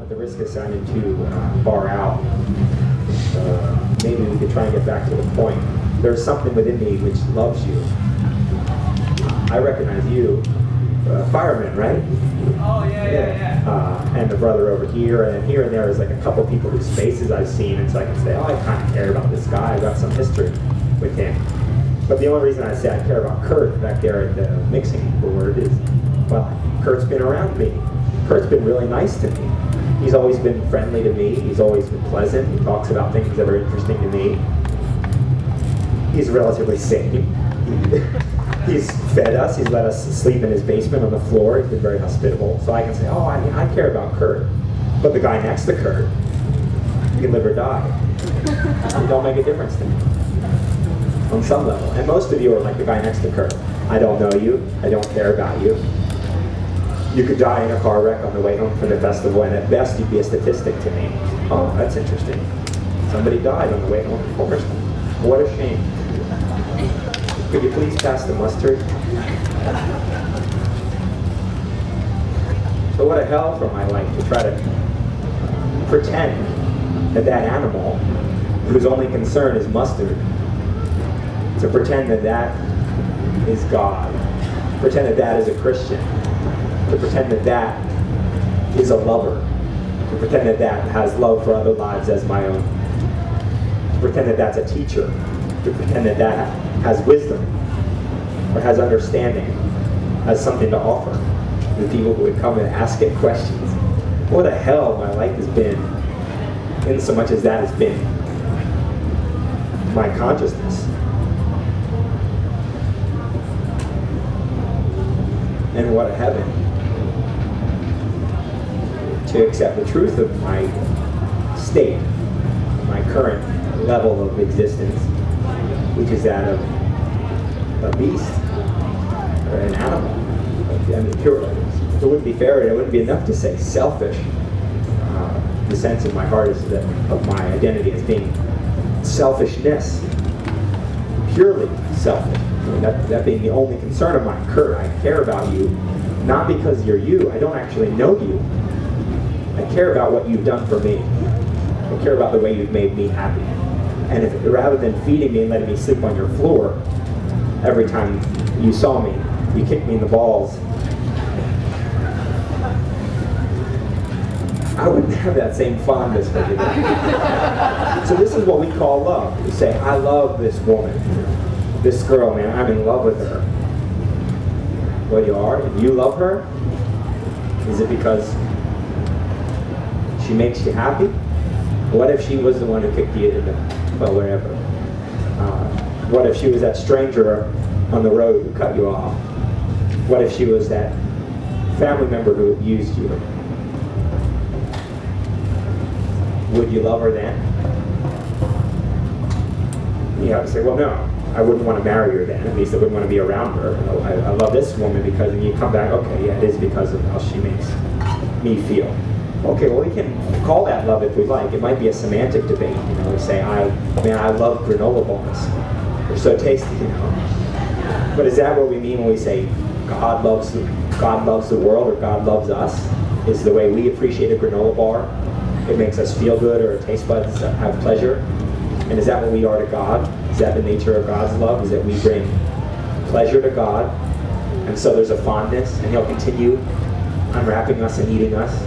at the risk of sounding too far out, maybe we could try and get back to the point. There's something within me which loves you. I recognize you, fireman, right? Oh, yeah. And the brother over here, and then here and there is like a couple people whose faces I've seen, and so I can say, oh, I kind of care about this guy. I've got some history with him. But the only reason I say I care about Kurt back there at the mixing board is, well, Kurt's been around me. Kurt's been really nice to me. He's always been friendly to me. He's always been pleasant. He talks about things that are interesting to me. He's relatively sane. He's fed us. He's let us sleep in his basement on the floor. He's been very hospitable. So I can say, oh, I care about Kurt. But the guy next to Kurt, he can live or die. It don't make a difference to me on some level. And most of you are like the guy next to Kurt. I don't know you. I don't care about you. You could die in a car wreck on the way home from the festival, and at best you'd be a statistic to me. Oh, that's interesting. Somebody died on the way home from Cornerstone. What a shame. Could you please pass the mustard? So what a hell for my life to try to pretend that that animal, whose only concern is mustard, to pretend that that is God, pretend that that is a Christian, to pretend that that is a lover, to pretend that that has love for other lives as my own, to pretend that that's a teacher, to pretend that that has wisdom or has understanding, has something to offer to the people who would come and ask it questions. What a hell my life has been, in so much as that has been my consciousness. And what a heaven to accept the truth of my state, my current level of existence, which is that of a beast or an animal. I mean, pure. It wouldn't be fair, and it wouldn't be enough to say selfish. The sense in my heart is that of my identity as being selfishness, purely selfish. I mean, that being the only concern of mine. Kurt, I care about you, not because you're you. I don't actually know you. I care about what you've done for me. I care about the way you've made me happy. And if rather than feeding me and letting me sleep on your floor, every time you saw me, you kicked me in the balls, I wouldn't have that same fondness for you. So this is what we call love. We say, I love this woman, this girl, man, I'm in love with her. Well, you are? If you love her, is it because she makes you happy? What if she was the one who kicked you in the, well, wherever? What if she was that stranger on the road who cut you off? What if she was that family member who abused you? Would you love her then? You have to say, well, no, I wouldn't want to marry her then. At least I wouldn't want to be around her. I love this woman because, and you come back, okay, yeah, it is because of how she makes me feel. Okay, well, we can call that love if we like. It might be a semantic debate. You know, we say, I love granola bars. They're so tasty, you know. But is that what we mean when we say God loves the world, or God loves us? Is the way we appreciate a granola bar? It makes us feel good, or our taste buds have pleasure? And is that what we are to God? Is that the nature of God's love? Is that we bring pleasure to God? And so there's a fondness, and He'll continue unwrapping us and eating us.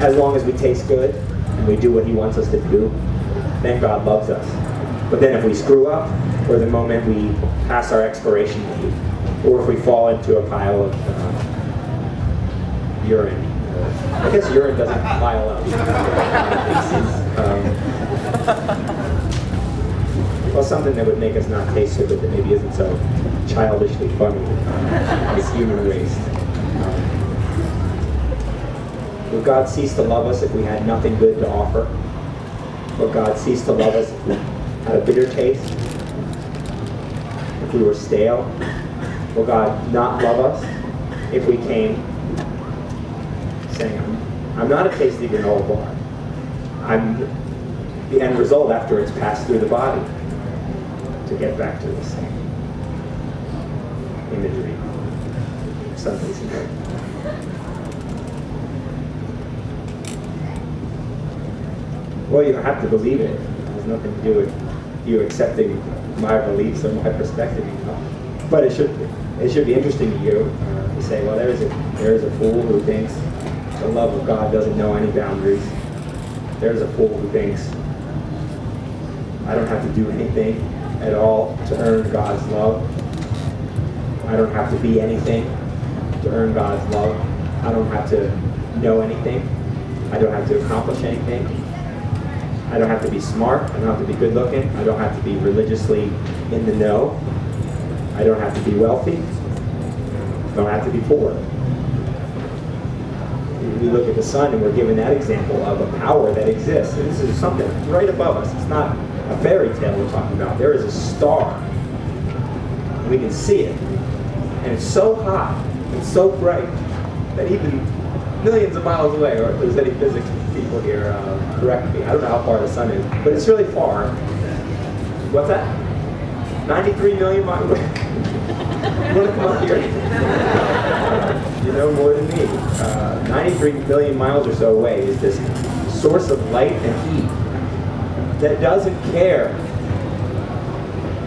As long as we taste good, and we do what He wants us to do, then God loves us. But then if we screw up, or the moment we pass our expiration date, or if we fall into a pile of urine, I guess urine doesn't pile up. Well, something that would make us not taste so good, that maybe isn't so childishly funny as human waste. Would God cease to love us if we had nothing good to offer? Would God cease to love us if we had a bitter taste? If we were stale? Will God not love us if we came saying, I'm not a tasty granola bar. I'm the end result after it's passed through the body, to get back to the same imagery. Something's important. Well, you don't have to believe it. It has nothing to do with you accepting my beliefs or my perspective, But it should be interesting to you to say, well, there is a fool who thinks the love of God doesn't know any boundaries. There's a fool who thinks I don't have to do anything at all to earn God's love. I don't have to be anything to earn God's love. I don't have to know anything. I don't have to accomplish anything. I don't have to be smart. I don't have to be good looking. I don't have to be religiously in the know. I don't have to be wealthy. I don't have to be poor. We look at the sun and we're given that example of a power that exists. And this is something right above us. It's not a fairy tale we're talking about. There is a star. We can see it. And it's so hot and so bright that even millions of miles away, or if there's any physics people here, correct me. I don't know how far the sun is, but it's really far. What's that? 93 million miles away. You want to come up here? You know more than me. 93 million miles or so away is this source of light and heat that doesn't care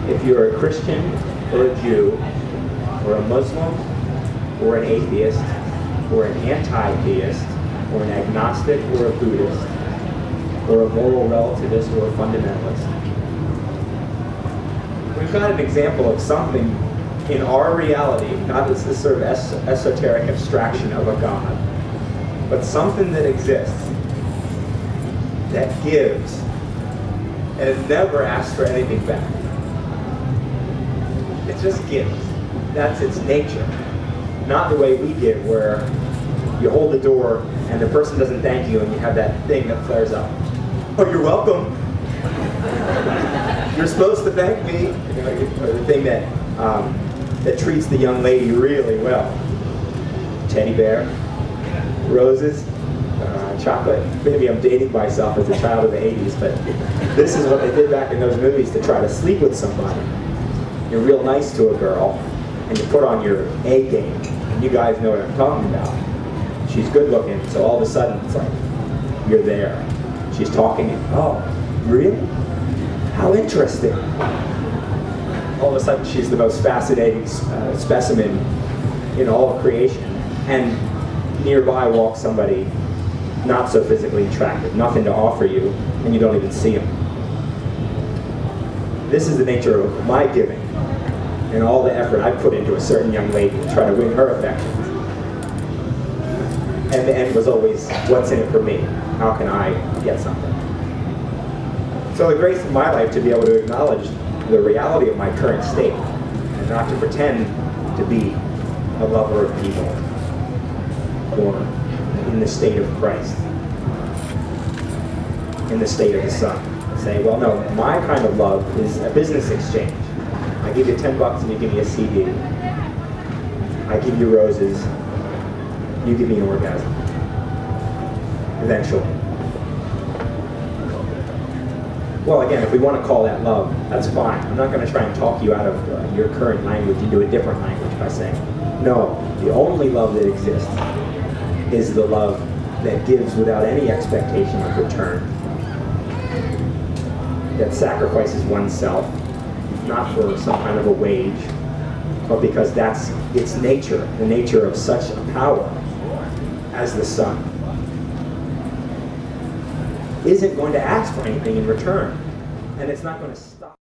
if you're a Christian or a Jew or a Muslim or an atheist or an anti-theist or an agnostic or a Buddhist or a moral relativist or a fundamentalist. We've got an example of something in our reality, not this sort of esoteric abstraction of a God, but something that exists, that gives, and never asks for anything back. It just gives. That's its nature. Not the way we give, where you hold the door and the person doesn't thank you and you have that thing that flares up. Oh, you're welcome. You're supposed to thank me. Or the thing that treats the young lady really well. Teddy bear, roses, chocolate. Maybe I'm dating myself as a child of the 80s, but this is what they did back in those movies to try to sleep with somebody. You're real nice to a girl, and you put on your A game, and you guys know what I'm talking about. She's good looking, so all of a sudden it's like, you're there. She's talking, and oh, really? How interesting. All of a sudden she's the most fascinating specimen in all of creation. And nearby walks somebody not so physically attractive, nothing to offer you, and you don't even see him. This is the nature of my giving and all the effort I put into a certain young lady to try to win her affections. And the end was always, what's in it for me? How can I get something? So the grace of my life to be able to acknowledge the reality of my current state and not to pretend to be a lover of people or in the state of Christ, in the state of the Son. Say, well, no, my kind of love is a business exchange. I give you $10 and you give me a CD. I give you roses. You give me an orgasm. Eventually. Well, again, if we want to call that love, that's fine. I'm not going to try and talk you out of your current language into a different language by saying, no, the only love that exists is the love that gives without any expectation of return, that sacrifices oneself, not for some kind of a wage, but because that's its nature, the nature of such a power as the Son isn't going to ask for anything in return, and it's not going to stop.